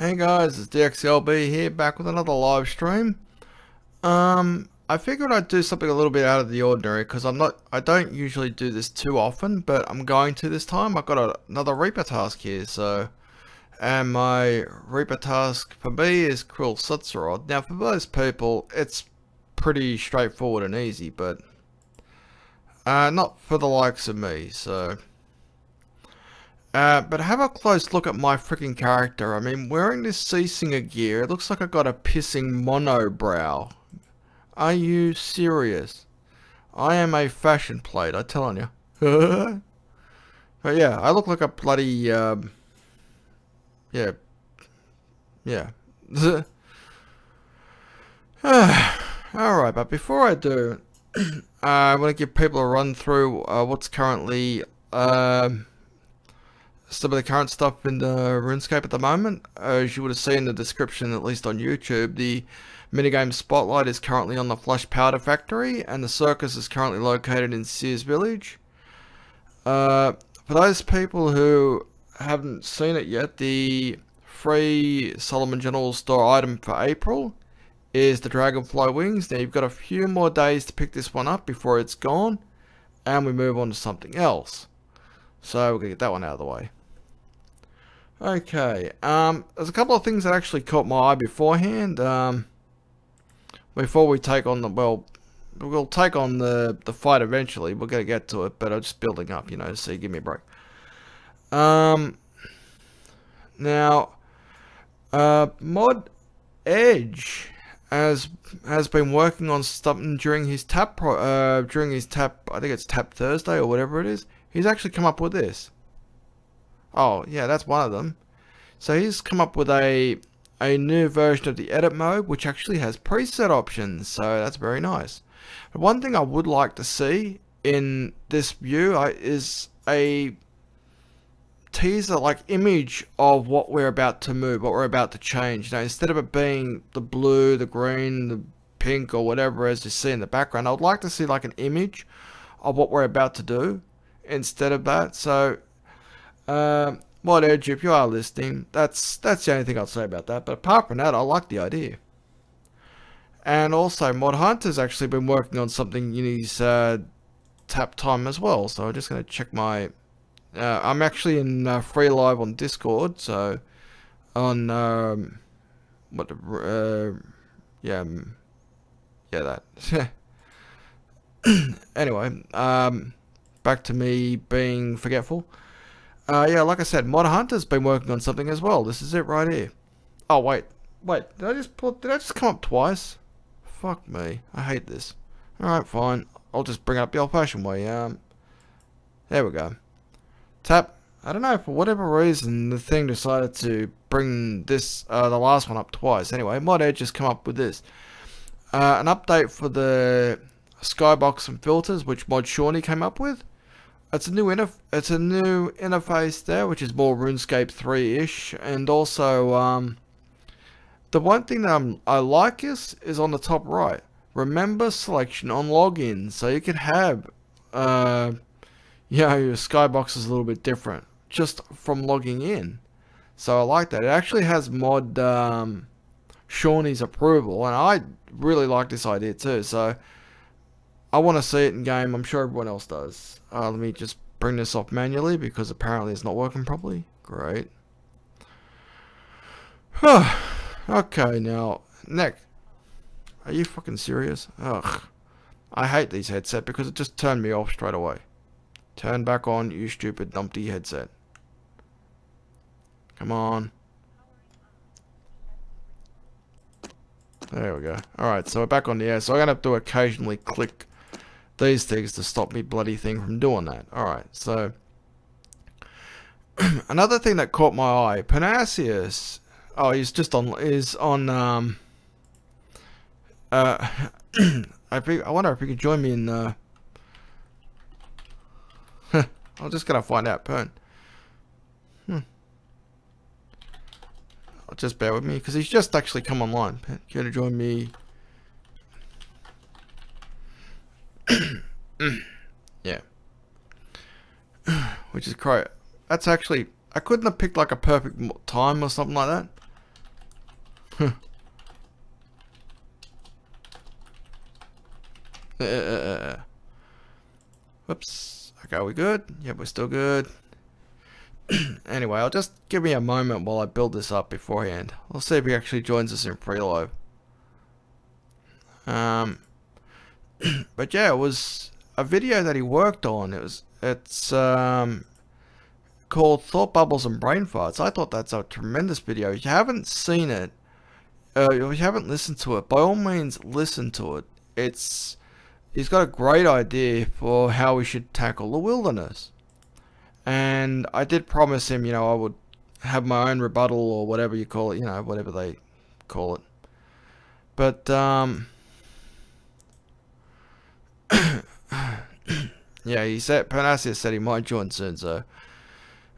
Hey guys, it's dxthelb here, back with another live stream. I figured I'd do something a little bit out of the ordinary because I don't usually do this too often, but I'm going to this time. I've got another Reaper task here, and my Reaper task for me is K'ril Tsutsaroth. Now for most people, it's pretty straightforward and easy, but not for the likes of me, but have a close look at my freaking character. I mean, wearing this sea singer gear, it looks like I got a pissing monobrow. Are you serious? I am a fashion plate, I'm telling you. But yeah, I look like a bloody, yeah. Alright, but before I do, I want to give people a run through what's currently, some of the current stuff in the RuneScape at the moment. As you would have seen in the description, at least on YouTube, the MiniGame Spotlight is currently on the Flush Powder Factory, and the Circus is currently located in Seer's Village. For those people who haven't seen it yet, the free Solomon General Store item for April is the Dragonfly wings. Now you've got a few more days to pick this one up before it's gone, and we move on to something else. So we're going to get that one out of the way. Okay, there's a couple of things that actually caught my eye beforehand. Before we take on the, well, we'll take on the fight eventually. We're going to get to it, but I'm just building up, you know, so give me a break. Now, Mod Edge has been working on something during his TAPP, I think it's TAPP Thursday or whatever it is. He's actually come up with this. Oh, yeah, that's one of them. So he's come up with a new version of the edit mode, which actually has preset options. So that's very nice. But one thing I would like to see in this view is a teaser, like image of what we're about to move, what we're about to change. Now, instead of it being the blue, the green, the pink, or whatever as you see in the background, I would like to see like an image of what we're about to do instead of that. So Mod Edge, if you are listening, that's the only thing I'll say about that. But apart from that, I like the idea. And also, Mod Hunter's actually been working on something in his TAPP time as well. So I'm just going to check my. I'm actually in free live on Discord. So on yeah, that. Anyway, back to me being forgetful. Yeah, like I said, Mod Hunter's been working on something as well. This is it right here. Oh, wait. Did I just come up twice? Fuck me. I hate this. Alright, fine. I'll just bring it up the old-fashioned way. There we go. Tap. I don't know, for whatever reason, the thing decided to bring this, the last one up twice. Anyway, Mod Edge has come up with this. An update for the skybox and filters, which Mod Shawnee came up with. It's a new interface there, which is more RuneScape 3-ish, and also the one thing that I like is on the top right. Remember selection on login, so you can have your skybox is a little bit different just from logging in. So I like that. It actually has Mod Shawnee's approval, and I really like this idea too. So I want to see it in game. I'm sure everyone else does. Let me just bring this off manually because apparently it's not working properly. Great. Okay, now, Nick. Are you fucking serious? Ugh. I hate these headsets because it just turned me off straight away. Turn back on, you stupid dumpty headset. Come on. There we go. Alright, so we're back on the air. So I'm going to have to occasionally click these things to stop me bloody thing from doing that. Alright, so another thing that caught my eye, Pyrnassius. Oh, he's just on I wonder if he could join me in I'm just gonna find out, Pern. Just bear with me because he's just actually come online. Care to join me? Yeah. Which is great. That's actually, I couldn't have picked like a perfect time or something like that. Whoops. Okay, we good? Yep, we're still good. Anyway, I'll just give me a moment while I build this up beforehand. We'll see if he actually joins us in preload. But yeah, it was a video that he worked on. It's called Thought Bubbles and Brain Farts. I thought that's a tremendous video. If you haven't seen it, if you haven't listened to it, by all means listen to it. He's got a great idea for how we should tackle the wilderness. And I did promise him, I would have my own rebuttal or whatever you call it, whatever they call it. But, yeah, Pyrnassius said he might join soon, so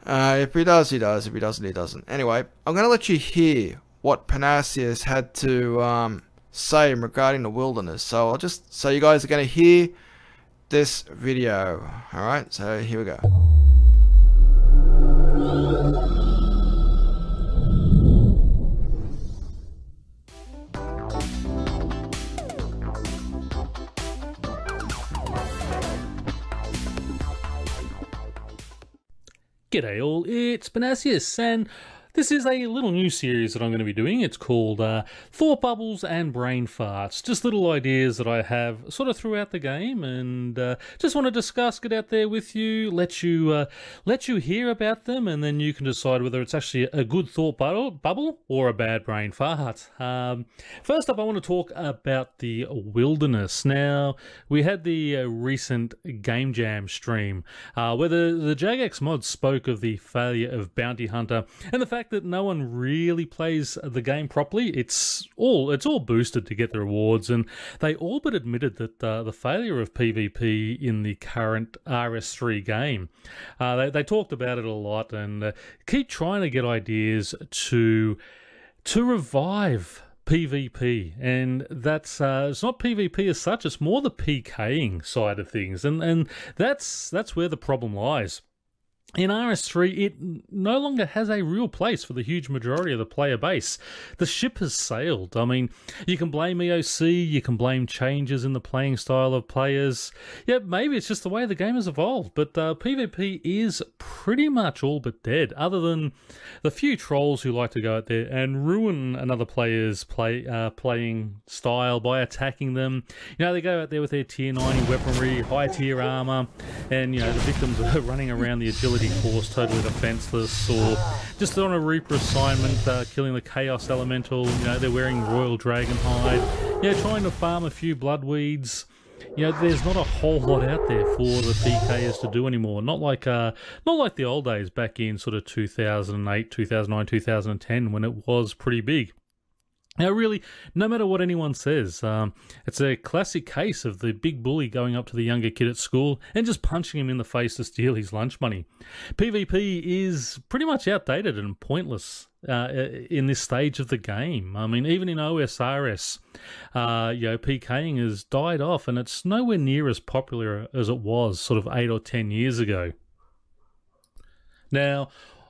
if he does, he does. If he doesn't, he doesn't. Anyway, I'm going to let you hear what Pyrnassius had to say regarding the wilderness. So you guys are going to hear this video. Alright, so here we go. G'day all, it's Pyrnassius, and this is a little new series that I'm going to be doing. It's called Thought Bubbles and Brain Farts. Just little ideas that I have sort of throughout the game, and just want to discuss, get out there with you, let you hear about them, and then you can decide whether it's actually a good thought bubble or a bad brain fart. First up, I want to talk about the wilderness. Now, we had the recent Game Jam stream where the Jagex mod spoke of the failure of Bounty Hunter and the fact that no one really plays the game properly. It's all boosted to get the rewards, and they all but admitted that the failure of PvP in the current RS3 game. They talked about it a lot and keep trying to get ideas to revive PvP, and that's it's not PvP as such, it's more the PKing side of things, and that's where the problem lies. In RS3, it no longer has a real place for the huge majority of the player base. The ship has sailed. I mean, you can blame EOC, you can blame changes in the playing style of players. Yeah, maybe it's just the way the game has evolved, but PvP is pretty much all but dead, other than the few trolls who like to go out there and ruin another player's playing style by attacking them. They go out there with their tier 90 weaponry, high tier armor, and the victims are running around the agility course totally defenseless, or just on a Reaper assignment, killing the Chaos Elemental. They're wearing Royal Dragon hide, trying to farm a few Bloodweeds. There's not a whole lot out there for the PKers to do anymore. Not like the old days back in sort of 2008, 2009, 2010 when it was pretty big. Now, really, no matter what anyone says, it's a classic case of the big bully going up to the younger kid at school and just punching him in the face to steal his lunch money. PvP is pretty much outdated and pointless in this stage of the game. I mean, even in OSRS, PKing has died off, and it's nowhere near as popular as it was sort of 8 or 10 years ago. Now,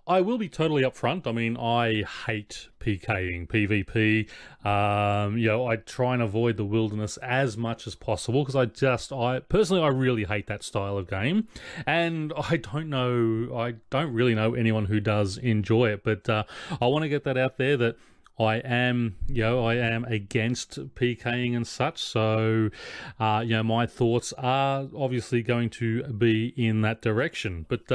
I will be totally upfront. I mean, I hate PKing, PvP. I try and avoid the wilderness as much as possible because I personally really hate that style of game, and I don't really know anyone who does enjoy it. But I want to get that out there that I am against PKing and such. So, my thoughts are obviously going to be in that direction. But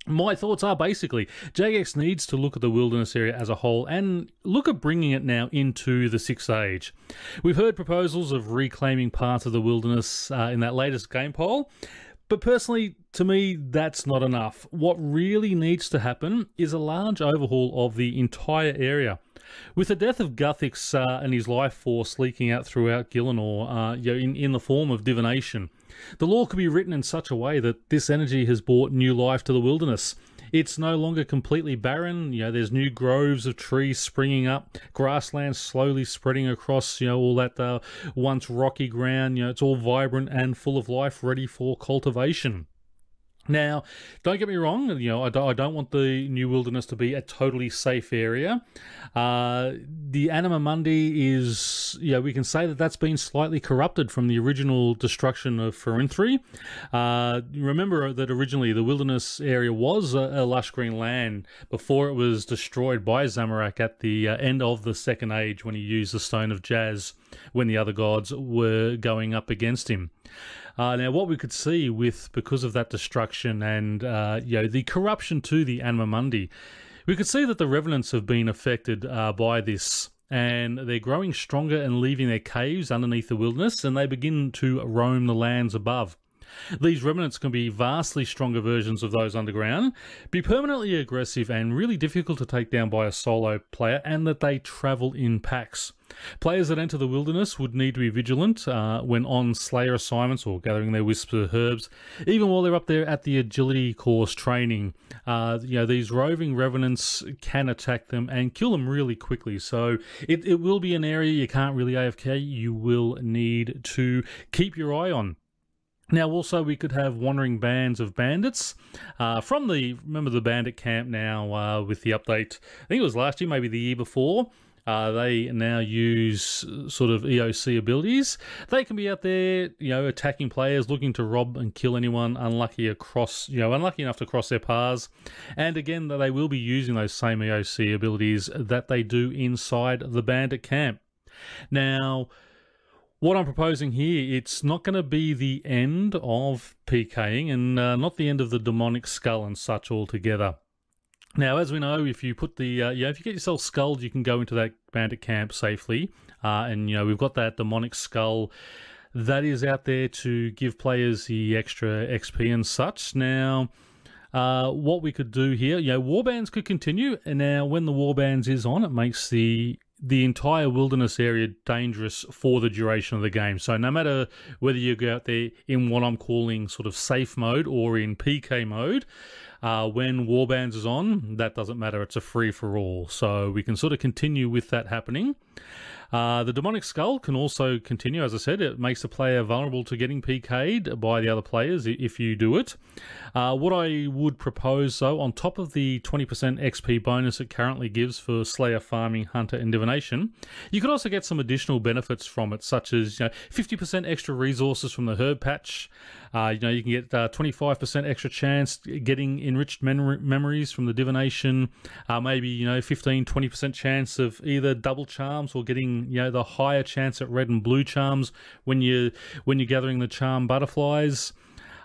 my thoughts are basically Jagex needs to look at the wilderness area as a whole and look at bringing it now into the 6th Age. We've heard proposals of reclaiming parts of the wilderness in that latest game poll, but personally, to me, that's not enough. What really needs to happen is a large overhaul of the entire area. With the death of Guthix and his life force leaking out throughout Gielinor in the form of divination, the law could be written in such a way that this energy has brought new life to the wilderness. It's no longer completely barren. There's new groves of trees springing up, grasslands slowly spreading across, all that once rocky ground. It's all vibrant and full of life, ready for cultivation. Now, don't get me wrong, you know, I don't want the New Wilderness to be a totally safe area. The Anima Mundi is, you know, we can say that that's been slightly corrupted from the original destruction of Pyrnassius. Remember that originally the Wilderness area was a lush green land before it was destroyed by Zamorak at the end of the Second Age when he used the Stone of Jazz when the other gods were going up against him. Now, what we could see because of that destruction and you know, the corruption to the Anima Mundi, we could see that the Revenants have been affected by this, and they're growing stronger and leaving their caves underneath the wilderness, and they begin to roam the lands above. These Revenants can be vastly stronger versions of those underground, be permanently aggressive and really difficult to take down by a solo player, and that they travel in packs. Players that enter the wilderness would need to be vigilant when on Slayer assignments or gathering their wisps of herbs, even while they're up there at the agility course training. You know, these roving Revenants can attack them and kill them really quickly, so it will be an area you can't really AFK, you will need to keep your eye on. Now, also, we could have wandering bands of bandits from remember the bandit camp now with the update, I think it was last year, maybe the year before. They now use sort of EOC abilities. They can be out there, you know, attacking players, looking to rob and kill anyone unlucky enough to cross their paths. And again, they will be using those same EOC abilities that they do inside the bandit camp. Now, what I'm proposing here, it's not going to be the end of PKing and not the end of the demonic skull and such altogether. Now, as we know, if you put if you get yourself skulled, you can go into that bandit camp safely. And, you know, we've got that demonic skull that is out there to give players the extra XP and such. Now, what we could do here, you know, warbands could continue. And now, when the warbands is on, it makes the entire wilderness area dangerous for the duration of the game. So no matter whether you go out there in what I'm calling sort of safe mode or in PK mode, when warbands is on, that doesn't matter. It's a free-for-all. So we can sort of continue with that happening. The demonic skull can also continue. As I said, it makes the player vulnerable to getting PK'd by the other players if you do it. What I would propose, though, on top of the 20% XP bonus it currently gives for Slayer, Farming, Hunter, and Divination, you could also get some additional benefits from it, such as 50% extra resources from the herb patch. You can get 25% extra chance getting enriched memories from the Divination. Maybe 15-20% chance of either double charms or getting the higher chance at red and blue charms when you're gathering the charm butterflies.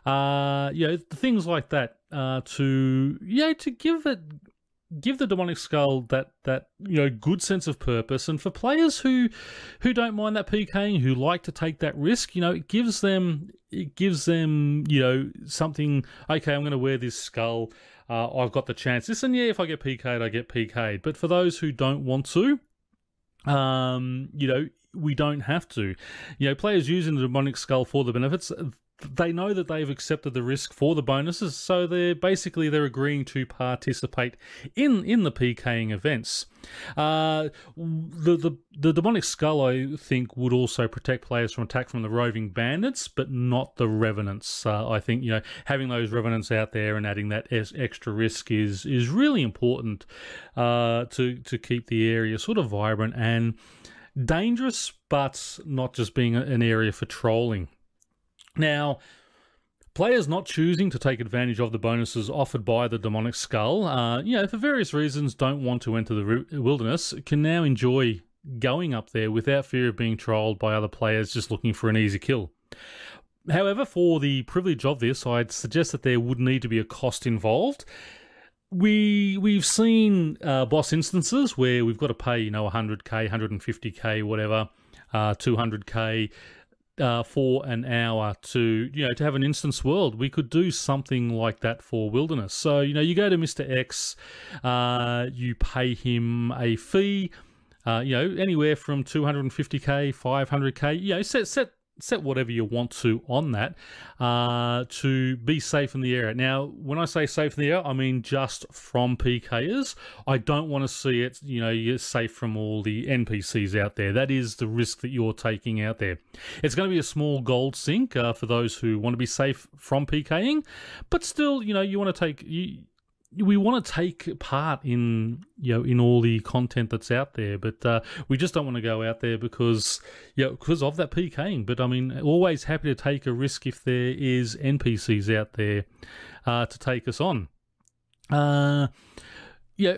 Things like that to give the demonic skull that good sense of purpose, and for players who don't mind that PKing, who like to take that risk, it gives them something. Okay, I'm going to wear this skull. I've got the chance. Listen, if I get PK'd, I get PK'd. But for those who don't want to, we don't have to. Players using the demonic skull for the benefits, they know that they've accepted the risk for the bonuses, so they're agreeing to participate in the PKing events. The demonic skull, I think, would also protect players from attack from the roving bandits, but not the revenants. I think having those revenants out there and adding that extra risk is really important to keep the area sort of vibrant and dangerous, but not just being an area for trolling. Now, players not choosing to take advantage of the bonuses offered by the demonic skull, for various reasons don't want to enter the wilderness, can now enjoy going up there without fear of being trolled by other players just looking for an easy kill. However, for the privilege of this, I'd suggest that there would need to be a cost involved. We've seen boss instances where we've got to pay 100k, 150k, whatever, 200k. For an hour to have an instance world. We could do something like that for wilderness. So you go to Mr. X, you pay him a fee, anywhere from 250k, 500k. set whatever you want to on that to be safe in the area. Now, when I say safe in the area, I mean just from PKers. I don't want to see it, you know, you're safe from all the NPCs out there. That is the risk that you're taking out there. It's going to be a small gold sink for those who want to be safe from PKing, but still, you know, you want to take... we want to take part in, you know, in all the content that's out there, but we just don't want to go out there because, you know, because of that PKing. But I mean, always happy to take a risk if there is NPCs out there to take us on. Yeah,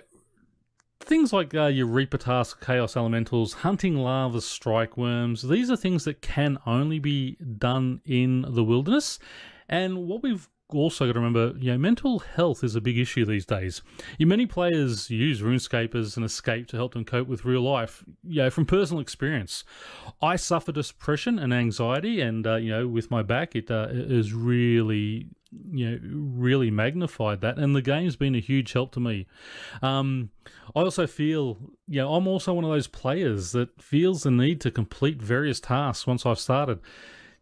things like your Reaper task, Chaos Elementals, hunting larvas, strike worms. These are things that can only be done in the wilderness, and what we've also got to remember, you know, mental health is a big issue these days. Many players use RuneScape as an escape to help them cope with real life. You know, from personal experience, I suffer depression and anxiety, and you know, with my back, it is really, you know, really magnified that, and the game's been a huge help to me. I also feel, you know, I'm also one of those players that feels the need to complete various tasks once I've started.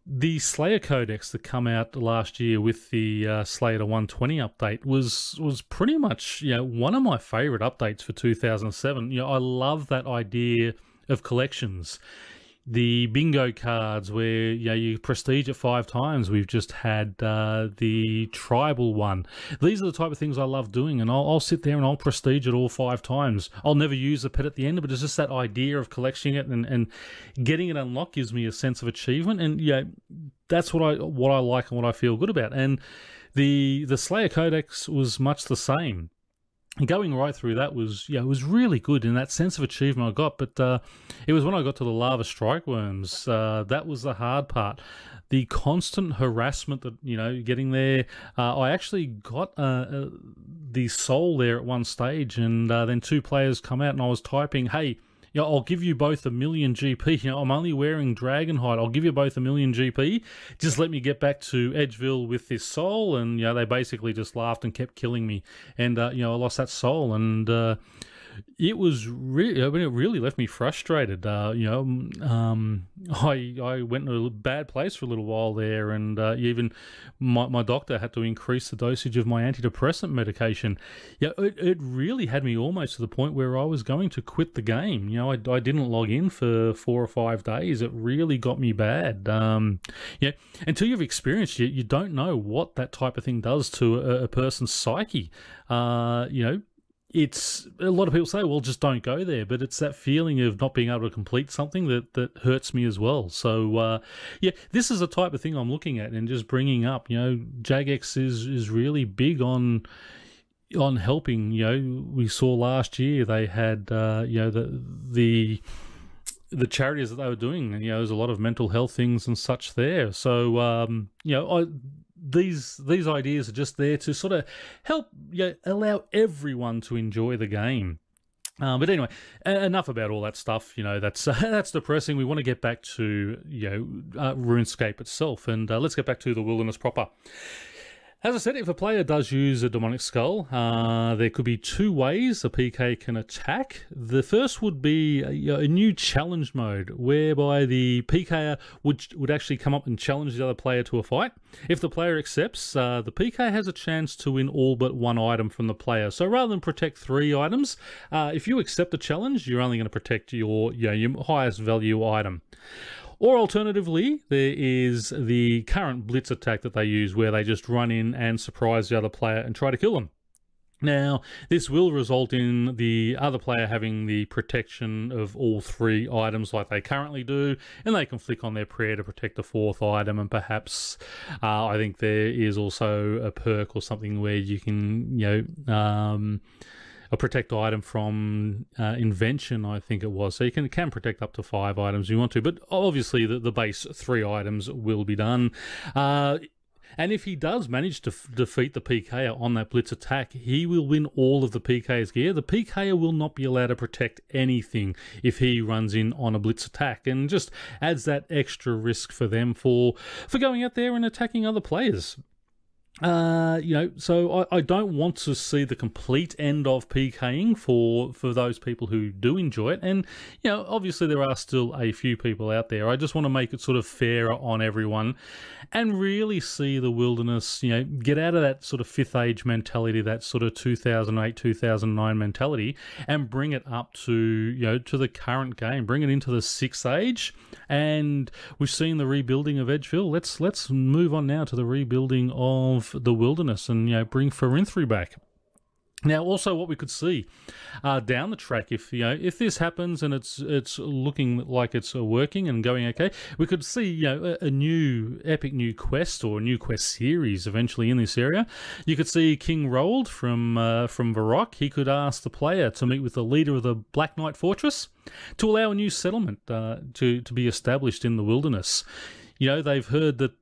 The Slayer Codex that come out last year with the Slayer to 120 update was pretty much, you know, one of my favourite updates for 2007. You know, I love that idea of collections. The bingo cards where, you know, you prestige it 5 times. We've just had the tribal one. These are the type of things I love doing, and I'll sit there and I'll prestige it all 5 times. I'll never use the pet at the end, but it's just that idea of collecting it and getting it unlocked gives me a sense of achievement, and yeah, that's what I like and what I feel good about. And the Slayer Codex was much the same. Going right through that was, yeah, it was really good in that sense of achievement I got, but it was when I got to the lava strike worms, that was the hard part. The constant harassment that, you know, getting there. I actually got the soul there at one stage, and then 2 players come out and I was typing, hey, you know, I'll give you both 1,000,000 GP. You know, I'm only wearing dragon hide. I'll give you both 1,000,000 GP. Just let me get back to Edgeville with this soul. And, you know, they basically just laughed and kept killing me. And, you know, I lost that soul. And it was really, I mean, it really left me frustrated. You know, I went in a bad place for a little while there, and even my doctor had to increase the dosage of my antidepressant medication. Yeah, it really had me almost to the point where I was going to quit the game. You know, I didn't log in for 4 or 5 days. It really got me bad. Yeah, until you've experienced it, you don't know what that type of thing does to a person's psyche. You know, it's a lot of people say, well, just don't go there, but it's that feeling of not being able to complete something that hurts me as well. So yeah, this is the type of thing I'm looking at and just bringing up. You know, Jagex is really big on helping. You know, we saw last year they had you know, the charities that they were doing, and you know, there's a lot of mental health things and such there. So you know, these ideas are just there to sort of help, you know, allow everyone to enjoy the game. But anyway, enough about all that stuff. You know, that's depressing. We want to get back to, you know, RuneScape itself, and let's get back to the wilderness proper. As I said, if a player does use a demonic skull, there could be 2 ways a PK can attack. The first would be a new challenge mode, whereby the PK would actually come up and challenge the other player to a fight. If the player accepts, the PK has a chance to win all but 1 item from the player. So rather than protect 3 items, if you accept the challenge, you're only going to protect your highest value item. Or alternatively, there is the current blitz attack that they use, where they just run in and surprise the other player and try to kill them. Now, this will result in the other player having the protection of all 3 items like they currently do, and they can flick on their prayer to protect the 4th item, and perhaps I think there is also a perk or something where you can, you know, a protect item from invention, I think it was. So you can protect up to 5 items you want to, but obviously the base 3 items will be done. And if he does manage to defeat the PKer on that blitz attack, he will win all of the PK's gear. The PKer will not be allowed to protect anything if he runs in on a blitz attack, and just adds that extra risk for them for going out there and attacking other players. So I don't want to see the complete end of PKing for those people who do enjoy it. And, obviously there are still a few people out there. I just want to make it sort of fairer on everyone and really see the wilderness, get out of that sort of fifth age mentality, that sort of 2008, 2009 mentality, and bring it up to, to the current game, bring it into the sixth age. And we've seen the rebuilding of Edgeville. Let's move on now to the rebuilding of the wilderness and bring Pyrnassius back. Now, also what we could see down the track, if this happens and it's looking like it's working and going okay, we could see a new epic new quest or a new quest series eventually in this area. You could see King Roald from Varrock. He could ask the player to meet with the leader of the Black Knight Fortress to allow a new settlement to be established in the wilderness. They've heard that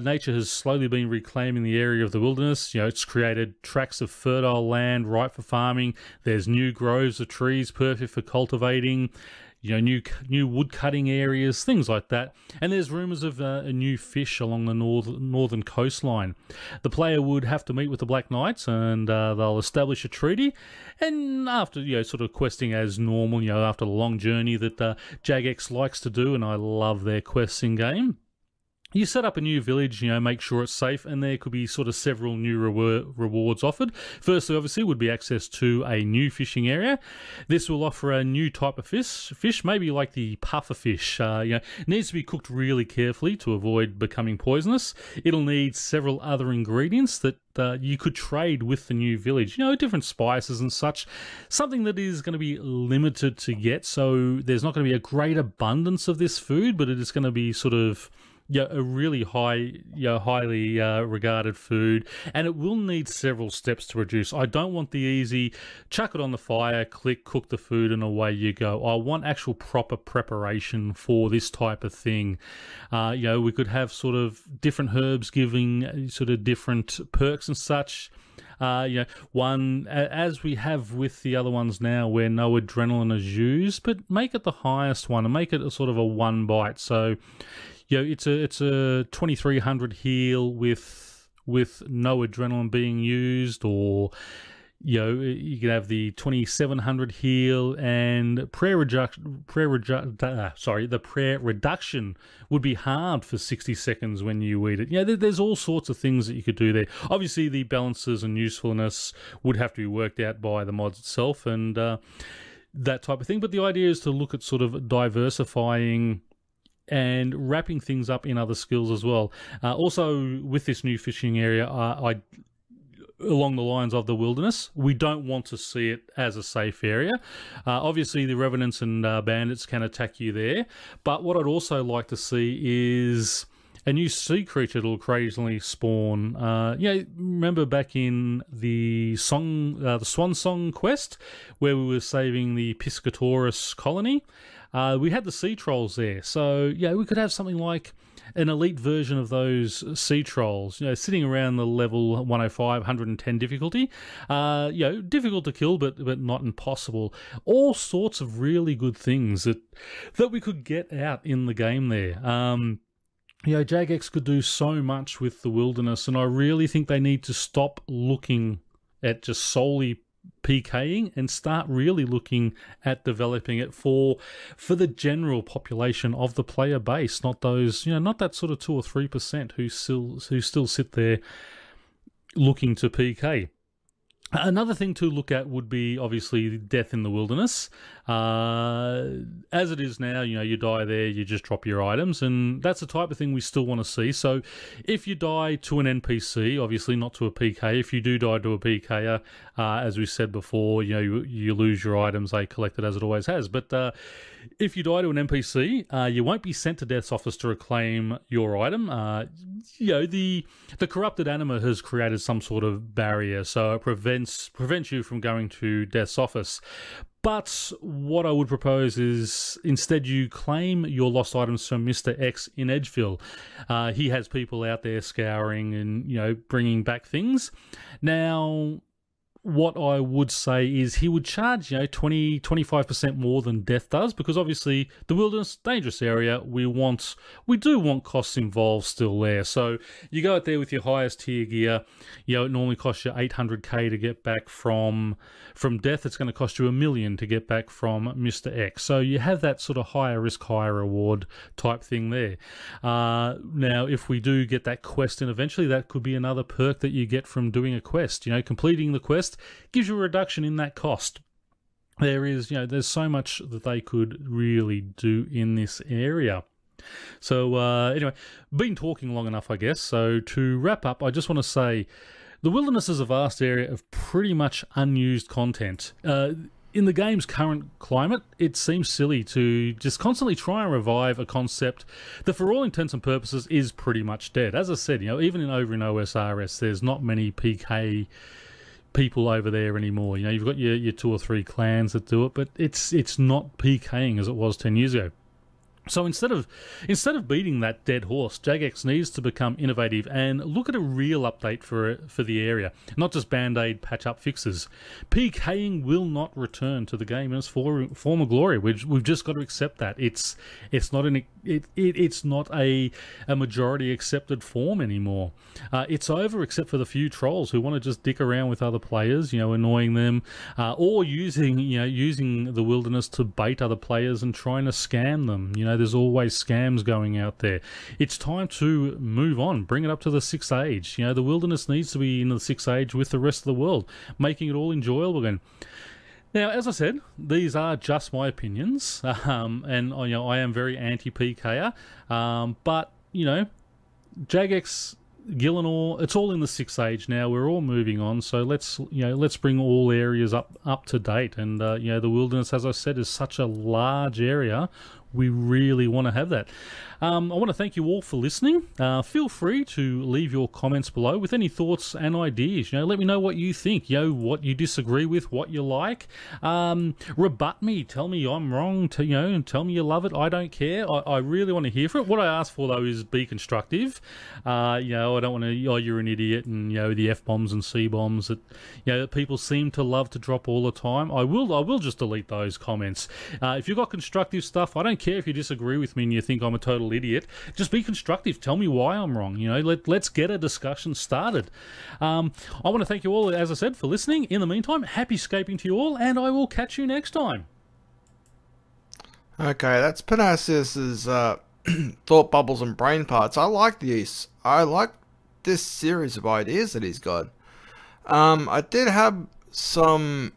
nature has slowly been reclaiming the area of the wilderness. It's created tracts of fertile land ripe for farming. There's new groves of trees perfect for cultivating. New wood cutting areas, things like that. And there's rumours of a new fish along the northern coastline. The player would have to meet with the Black Knights and they'll establish a treaty. And after, sort of questing as normal, after the long journey that Jagex likes to do, and I love their quests in game, you set up a new village, make sure it's safe, and there could be sort of several new rewards offered. Firstly, obviously, would be access to a new fishing area. This will offer a new type of fish, maybe like the puffer fish. It needs to be cooked really carefully to avoid becoming poisonous. It'll need several other ingredients that you could trade with the new village, different spices and such. Something that is going to be limited to get, so there's not going to be a great abundance of this food, but it is going to be sort of a really highly regarded food, and it will need several steps to produce. I don't want the easy, chuck it on the fire, click, cook the food, and away you go. I want actual proper preparation for this type of thing. We could have sort of different herbs giving sort of different perks and such. One, as we have with the other ones now, where no adrenaline is used, but make it the highest one and make it a sort of a one bite. So, it's a 2300 heal with no adrenaline being used, or you can have the 2700 heal and the prayer reduction would be halved for 60 seconds when you eat it. There's all sorts of things that you could do there. Obviously, the balances and usefulness would have to be worked out by the mods itself and that type of thing. But the idea is to look at sort of diversifying and wrapping things up in other skills as well. Also, with this new fishing area, along the lines of the wilderness, we don't want to see it as a safe area. Obviously, the revenants and bandits can attack you there, but what I'd also like to see is a new sea creature that will occasionally spawn. Remember back in the Swan Song quest, where we were saving the Piscatorus colony? We had the sea trolls there, so we could have something like an elite version of those sea trolls, sitting around the level 105, 110 difficulty. Difficult to kill, but not impossible. All sorts of really good things that we could get out in the game there. Jagex could do so much with the wilderness, and I really think they need to stop looking at just solely PKing and start really looking at developing it for the general population of the player base, not those, not that sort of 2 or 3% who still sit there looking to PK. Another thing to look at would be obviously death in the wilderness. As it is now, you die there, you just drop your items, and that's the type of thing we still want to see. So if you die to an NPC, obviously not to a PK, if you do die to a PKer, as we said before, you lose your items, they collect it as it always has. But if you die to an NPC, you won't be sent to Death's Office to reclaim your item. The corrupted anima has created some sort of barrier, so it prevents you from going to Death's Office. But what I would propose is instead you claim your lost items from Mr. X in Edgeville. He has people out there scouring and, bringing back things. Now, what I would say is he would charge, 20-25% more than Death does, because obviously the wilderness, dangerous area, we do want costs involved still there. So you go out there with your highest tier gear, it normally costs you 800k to get back from Death. It's going to cost you $1 million to get back from Mr. X. So you have that sort of higher risk, higher reward type thing there. Now, if we do get that quest in eventually, that could be another perk that you get from doing a quest. Completing the quest gives you a reduction in that cost. There's so much that they could really do in this area. So anyway, been talking long enough, I guess. So to wrap up, I just want to say the wilderness is a vast area of pretty much unused content. In the game's current climate, it seems silly to just constantly try and revive a concept that for all intents and purposes is pretty much dead. As I said, even over in OSRS, there's not many PK people over there anymore. You've got your 2 or 3 clans that do it, but it's not PKing as it was 10 years ago. So instead of beating that dead horse, Jagex needs to become innovative and look at a real update for the area, not just band-aid patch-up fixes. PKing will not return to the game in its former glory. We've just got to accept that. It's not a majority accepted form anymore. It's over, except for the few trolls who want to just dick around with other players, annoying them, or using the wilderness to bait other players and trying to scam them. There's always scams going out there. It's time to move on, bring it up to the 6th age. The wilderness needs to be in the 6th age with the rest of the world, making it all enjoyable again. Now, as I said, these are just my opinions, and I am very anti-PKer, but Jagex, Gillenor, it's all in the 6th age now. We're all moving on, so let's bring all areas up to date. And the wilderness, as I said, is such a large area. We really want to have that. I want to thank you all for listening. Feel free to leave your comments below with any thoughts and ideas. Let me know what you think. What you disagree with, what you like. Rebut me. Tell me I'm wrong. And tell me you love it. I don't care. I really want to hear from it. What I ask for though is be constructive. I don't want to. You're an idiot, and the F-bombs and C-bombs that people seem to love to drop all the time. I will just delete those comments. If you've got constructive stuff, I don't care if you disagree with me and you think I'm a total idiot. Just be constructive. Tell me why I'm wrong. Let's get a discussion started. I want to thank you all, as I said, for listening. In the meantime, happy scaping to you all, and I will catch you next time. Okay, that's Pyrnassius's thought bubbles and brain parts. I like this series of ideas that he's got. I did have some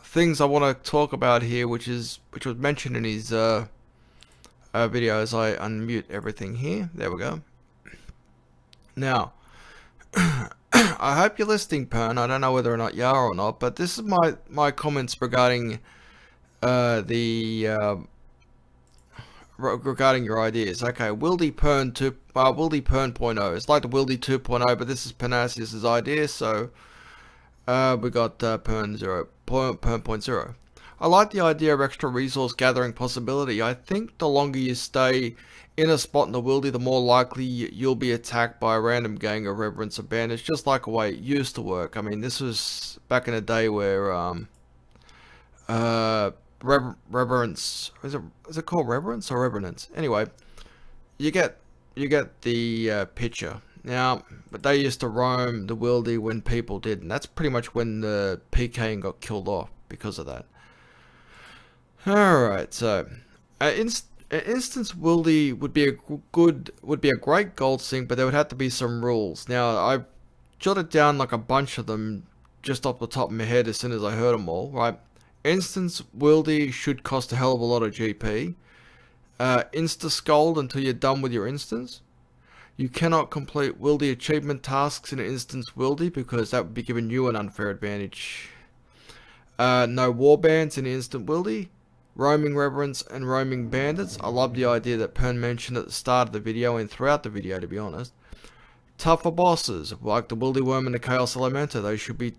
things I want to talk about here, which was mentioned in his video. As I unmute everything here. There we go. Now, I hope you're listening, Pern. I don't know whether or not you are or not, but this is my comments regarding regarding your ideas. Okay, Wildy Pern 0.0. It's like the Wildy 2.0, but this is Pyrnassius's idea. So we got Pern 0.0. I like the idea of extra resource gathering possibility. I think the longer you stay in a spot in the wildy, the more likely you'll be attacked by a random gang of reverence or bandits, just like the way it used to work. I mean, this was back in a day where reverence, is it called reverence or reverence? Anyway, you get the picture. Now, but they used to roam the wildy when people did, and that's pretty much when the PKing got killed off because of that. Alright, so instance wildy would be a great gold sink, but there would have to be some rules. Now, I jotted down like a bunch of them just off the top of my head as soon as I heard them all, right? Instance wildy should cost a hell of a lot of GP. Insta scold until you're done with your instance. You cannot complete wildy achievement tasks in an instance wildy because that would be giving you an unfair advantage. No warbands in instant wildy. Roaming reverence and roaming bandits. I love the idea that Pern mentioned at the start of the video and throughout the video, to be honest. Tougher bosses like the wildy worm and the chaos elementa. Those should be